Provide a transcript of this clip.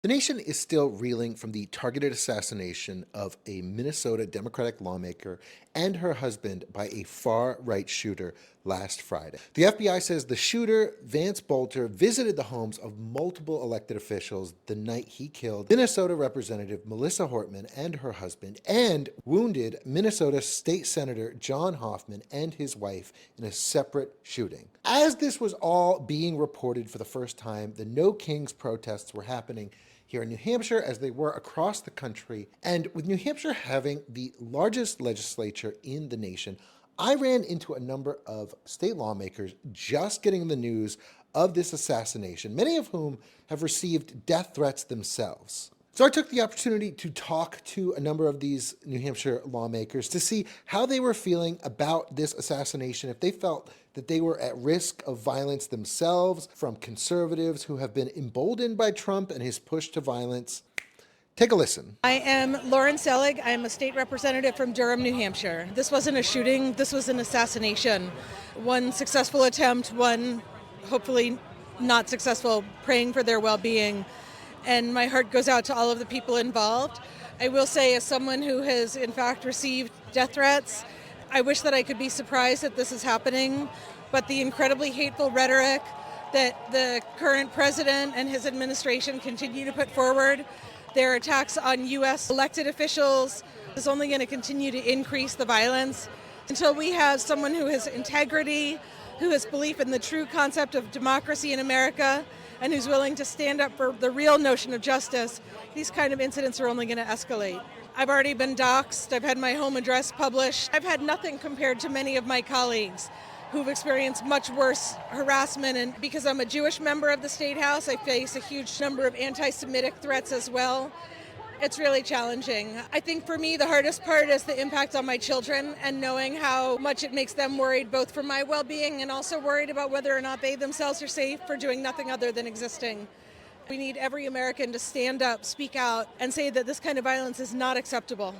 The nation is still reeling from the targeted assassination of a Minnesota Democratic lawmaker and her husband by a far-right shooter last Friday. The FBI says the shooter, Vance Bolter, visited the homes of multiple elected officials the night he killed Minnesota Representative Melissa Hortman and her husband and wounded Minnesota State Senator John Hoffman and his wife in a separate shooting. As this was all being reported for the first time, the No Kings protests were happening here in New Hampshire as they were across the country. And with New Hampshire having the largest legislature in the nation, I ran into a number of state lawmakers just getting the news of this assassination, many of whom have received death threats themselves. So I took the opportunity to talk to a number of these New Hampshire lawmakers to see how they were feeling about this assassination, if they felt that they were at risk of violence themselves from conservatives who have been emboldened by Trump and his push to violence. Take a listen. I am Lauren Selig. I am a state representative from Durham, New Hampshire. This wasn't a shooting, this was an assassination. One successful attempt, one hopefully not successful, praying for their well-being. And my heart goes out to all of the people involved. I will say, as someone who has in fact received death threats, I wish that I could be surprised that this is happening, but the incredibly hateful rhetoric that the current president and his administration continue to put forward, their attacks on U.S. elected officials, is only going to continue to increase the violence until we have someone who has integrity, who has belief in the true concept of democracy in America, and who's willing to stand up for the real notion of justice. These kind of incidents are only going to escalate. I've already been doxxed. I've had my home address published. I've had nothing compared to many of my colleagues who've experienced much worse harassment. And because I'm a Jewish member of the State House, I face a huge number of anti-Semitic threats as well. It's really challenging. I think for me, the hardest part is the impact on my children and knowing how much it makes them worried, both for my well-being and also worried about whether or not they themselves are safe for doing nothing other than existing. We need every American to stand up, speak out, and say that this kind of violence is not acceptable.